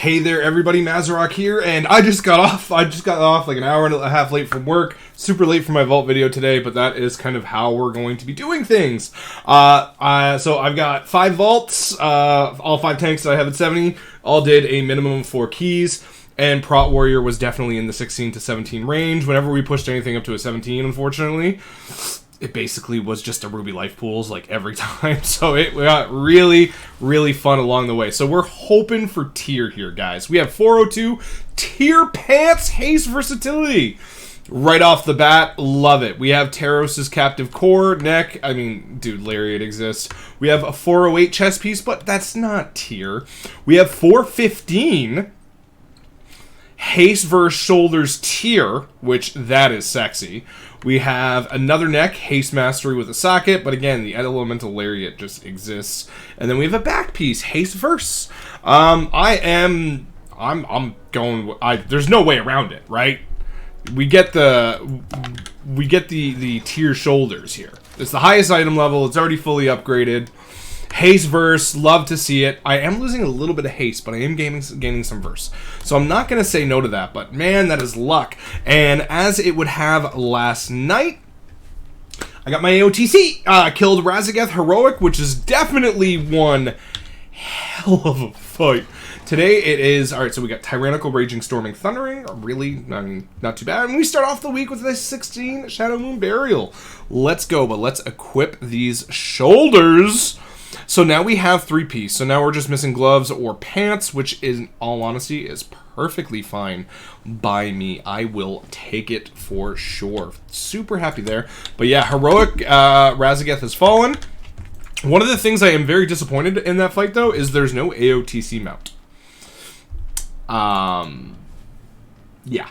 Hey there, everybody, Mazarok here, and I just got off like an hour and a half late from work. Super late for my vault video today, but that is kind of how we're going to be doing things. So I've got 5 vaults, all 5 tanks that I have at 70, all did a minimum of 4 keys, and Prot Warrior was definitely in the 16 to 17 range. Whenever we pushed anything up to a 17, unfortunately, it basically was just a Ruby Life Pools, like, every time. So it got really, really fun along the way. So we're hoping for tier here, guys. We have 402 tier pants haste versatility. Right off the bat, love it. We have Taros' Captive Core, neck. I mean, dude, Lariat exists. We have a 408 chest piece, but that's not tier. We have 415 haste versus shoulders tier, which that is sexy. We have another neck, Haste Mastery with a socket, but again, the Elemental Lariat just exists. And then we have a back piece, Haste Verse. I'm going, there's no way around it, right? We get the tier shoulders here. It's the highest item level, it's already fully upgraded. Haste Verse, love to see it. I am losing a little bit of haste, but I am gaining some verse. So I'm not going to say no to that, but man, that is luck. And as it would have last night, I got my AOTC, killed Razagath Heroic, which is definitely one hell of a fight. Today it is, alright, so we got Tyrannical Raging Storming Thundering, really, I mean, not too bad. And we start off the week with a 16 Shadow Moon Burial. Let's go, but let's equip these shoulders. So now we have 3-piece. So now we're just missing gloves or pants, which in all honesty is perfectly fine by me. I will take it for sure. Super happy there. But yeah, Heroic Razagath has fallen. One of the things I am very disappointed in that fight, though, is there's no AOTC mount. Yeah.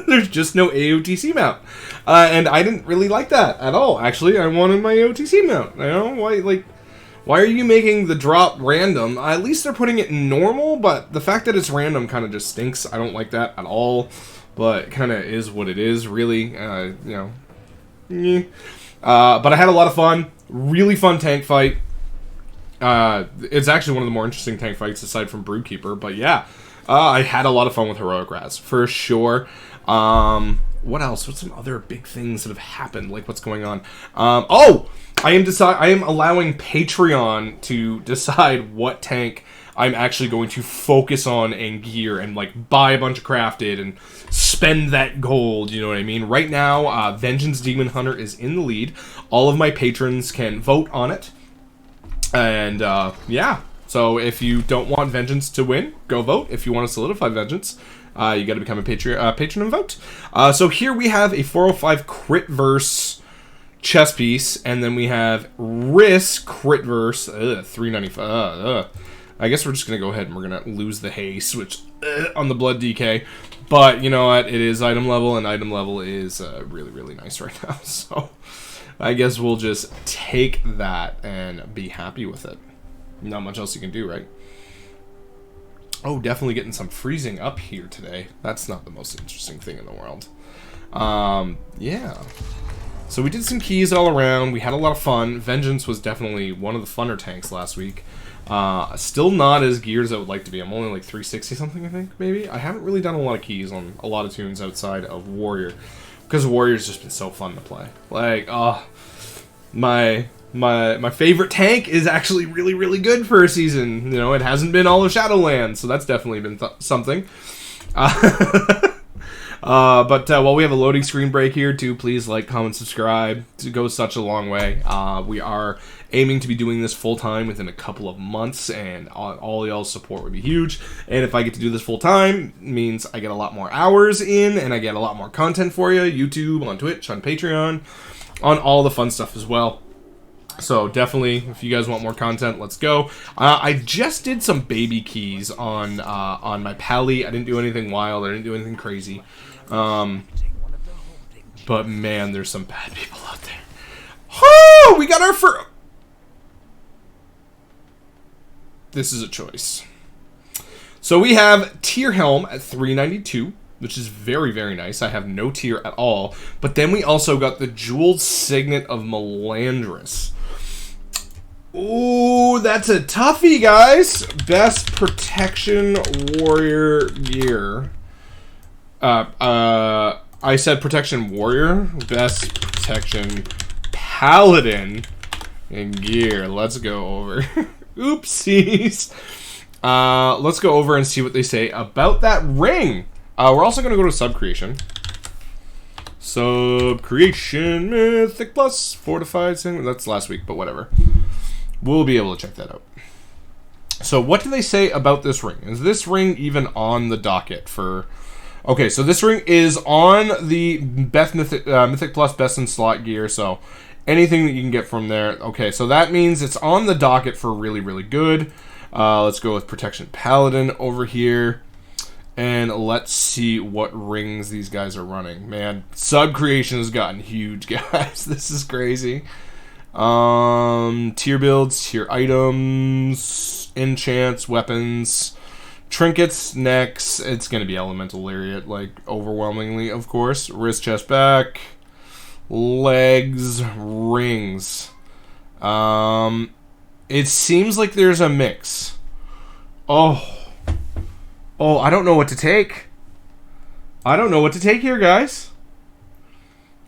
There's just no AOTC mount. And I didn't really like that at all. Actually, I wanted my AOTC mount. You know, why are you making the drop random? At least they're putting it in normal, but the fact that it's random kind of just stinks. I don't like that at all. But it kind of is what it is, really. You know. But I had a lot of fun. Really fun tank fight. It's actually one of the more interesting tank fights aside from Broodkeeper. But yeah. I had a lot of fun with Heroic Raz, for sure. What else? What's some other big things that have happened? Like, what's going on? I am allowing Patreon to decide what tank I'm actually going to focus on and gear and, like, buy a bunch of crafted and spend that gold, you know what I mean? Right now, Vengeance Demon Hunter is in the lead. All of my patrons can vote on it. And, yeah. So if you don't want Vengeance to win, go vote. If you want to solidify Vengeance, you got to become a patron and vote. So here we have a 405 crit verse chess piece, and then we have Risk crit verse 395. I guess we're just gonna go ahead and we're gonna lose the haste, which on the blood DK. But you know what? It is item level, and item level is really, really nice right now. So I guess we'll just take that and be happy with it. Not much else you can do, right? Oh, definitely getting some freezing up here today. That's not the most interesting thing in the world. Yeah. So we did some keys all around. We had a lot of fun. Vengeance was definitely one of the funner tanks last week. Still not as geared as I would like to be. I'm only like 360 something, I think, maybe. I haven't really done a lot of keys on a lot of tunes outside of Warrior. Because Warrior's just been so fun to play. Like, my favorite tank is actually really, really good for a season. You know, it hasn't been all of Shadowlands, so that's definitely been something. But while we have a loading screen break here, too, please like, comment, subscribe. It goes such a long way. We are aiming to be doing this full-time within a couple of months, and all y'all's support would be huge. And if I get to do this full-time, it means I get a lot more hours in, and I get a lot more content for you. YouTube, on Twitch, on Patreon, on all the fun stuff as well. So definitely, if you guys want more content, let's go. I just did some baby keys on my Pally. I didn't do anything wild. I didn't do anything crazy. But man, there's some bad people out there. Oh, we got our first. This is a choice. So we have Tier Helm at 392. Which is very, very nice. I have no tier at all. But then we also got the Jeweled Signet of Melandris. Ooh, that's a toughie, guys. Best protection warrior gear. I said protection warrior. Best protection paladin and gear. Let's go over. Oopsies. Let's go over and see what they say about that ring. We're also going to go to sub-creation. Sub-creation, Mythic Plus, Fortified. That's last week, but whatever. We'll be able to check that out. So what do they say about this ring? Is this ring even on the docket for... Okay, so this ring is on the Mythic Plus Best in Slot gear, so anything that you can get from there. Okay, so that means it's on the docket for really, really good. Let's go with Protection Paladin over here. And let's see what rings these guys are running. Man, sub-creation has gotten huge, guys. This is crazy. Tier builds, tier items, enchants, weapons, trinkets, necks. It's going to be Elemental Lariat, like, overwhelmingly, of course. Wrist, chest, back, legs, rings. It seems like there's a mix. Oh, I don't know what to take. I don't know what to take here, guys.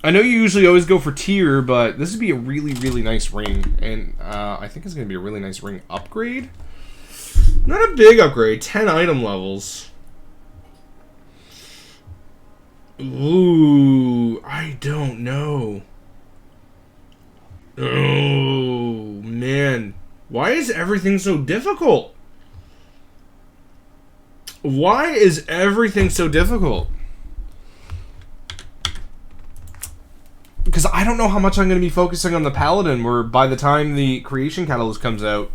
I know you usually always go for tier, but this would be a really, really nice ring. And I think it's going to be a really nice ring upgrade. Not a big upgrade. 10 item levels. Ooh, I don't know. Oh, man. Why is everything so difficult? Why is everything so difficult? Because I don't know how much I'm going to be focusing on the Paladin, where by the time the Creation Catalyst comes out,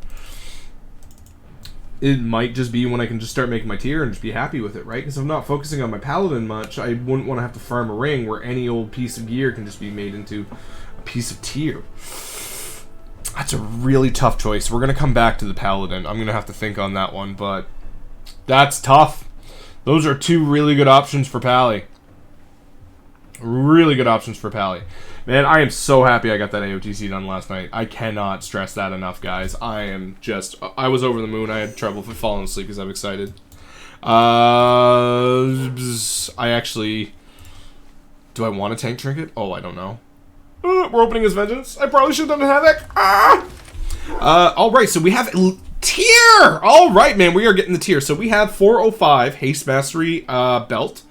it might just be when I can just start making my tier and just be happy with it, right? Because if I'm not focusing on my Paladin much, I wouldn't want to have to farm a ring where any old piece of gear can just be made into a piece of tier. That's a really tough choice. We're going to come back to the Paladin. I'm going to have to think on that one, but that's tough. Those are two really good options for Pally. Really good options for Pally. Man, I am so happy I got that AOTC done last night. I cannot stress that enough, guys. I was over the moon. I had trouble falling asleep because I'm excited. Do I want a tank trinket? Oh, I don't know. We're opening his Vengeance. I probably should have done Havoc. Alright, so we have tier! Alright, man, we are getting the tier. So we have 405 Haste Mastery belt.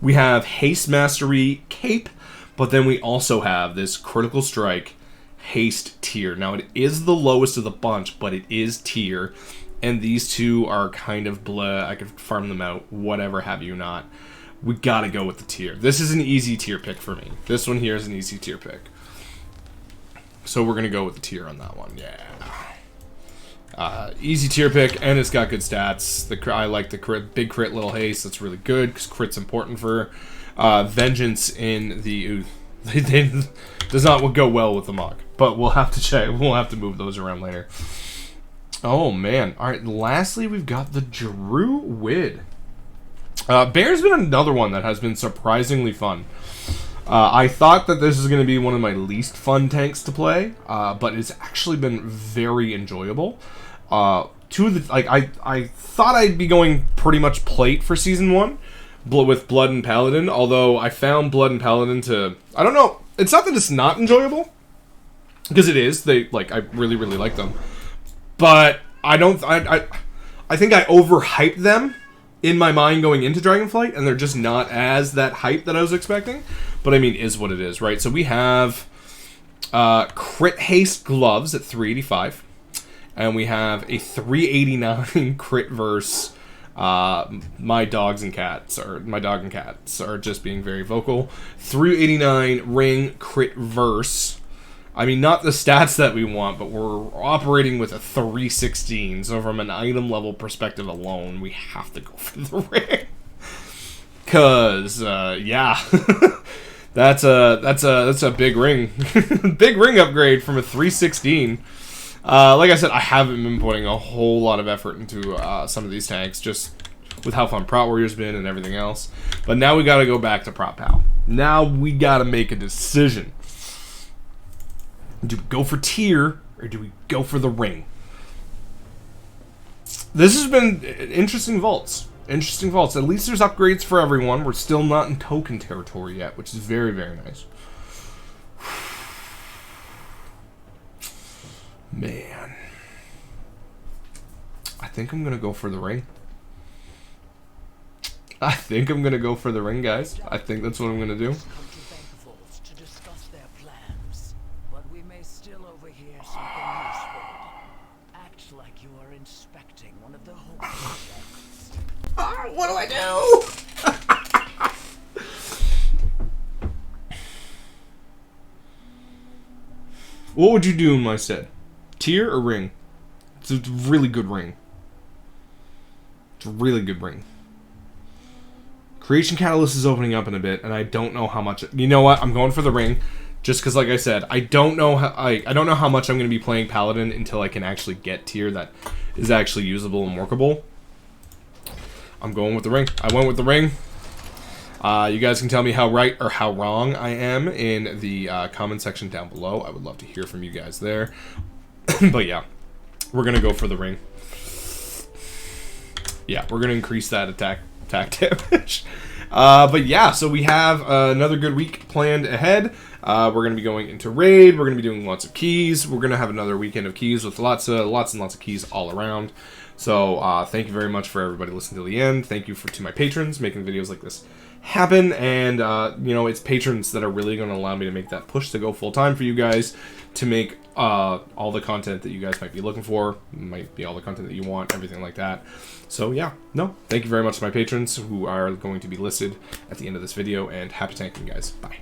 We have Haste Mastery cape. But then we also have this Critical Strike Haste tier. Now, it is the lowest of the bunch, but it is tier. And these two are kind of blah. I could farm them out, whatever have you not. We gotta go with the tier. This is an easy tier pick for me. This one here is an easy tier pick. So we're gonna go with the tier on that one. Yeah. Easy tier pick, and it's got good stats. I like the crit, big crit, little haste. That's really good because crit's important for Vengeance in the. Does not go well with the Mog, but we'll have to check. We'll have to move those around later. Oh man! All right. Lastly, we've got the Druid. Bear's been another one that has been surprisingly fun. I thought that this is going to be one of my least fun tanks to play, but it's actually been very enjoyable. Two of the I thought I'd be going pretty much plate for season 1 with Blood and Paladin, although I found Blood and Paladin to, I don't know, it's not that it's not enjoyable, because it is. I really like them, but I think I overhyped them in my mind going into Dragonflight, and they're just not as that hype that I was expecting. But I mean, is what it is, right? So we have crit haste gloves at 385, and we have a 389 crit verse. My dog and cats are just being very vocal. 389 ring crit verse. I mean, not the stats that we want, but we're operating with a 316. So from an item level perspective alone, we have to go for the ring. Cause yeah. That's a big ring. Big ring upgrade from a 316. Like I said, I haven't been putting a whole lot of effort into some of these tanks, just with how fun Prot Warrior's been and everything else. But now we gotta go back to Prot Pal. Now we gotta make a decision. Do we go for tier, or do we go for the ring? This has been interesting vaults. Interesting vaults. At least there's upgrades for everyone. We're still not in token territory yet, which is very, very nice. Man. I think I'm going to go for the ring. I think I'm going to go for the ring, guys. I think that's what I'm going to do. What do I do? What would you do in my stead? Tier or ring? It's a really good ring. It's a really good ring. Creation Catalyst is opening up in a bit, and I don't know how much. You know what? I'm going for the ring, just because, like I said, I don't know how I don't know how much I'm going to be playing Paladin until I can actually get tier that is actually usable and workable. I'm going with the ring. I went with the ring. You guys can tell me how right or how wrong I am in the comment section down below. I would love to hear from you guys there. But yeah, we're going to go for the ring. Yeah, we're going to increase that attack damage. But yeah, so we have another good week planned ahead. We're going to be going into raid. We're going to be doing lots of keys. We're going to have another weekend of keys with lots and lots of keys all around. So thank you very much for everybody listening to the end. Thank you to my patrons making videos like this happen. And, you know, it's patrons that are really going to allow me to make that push to go full time for you guys, to make all the content that you guys might be looking for, might be all the content that you want, everything like that. So yeah, no, thank you very much to my patrons who are going to be listed at the end of this video, and happy tanking, guys. Bye.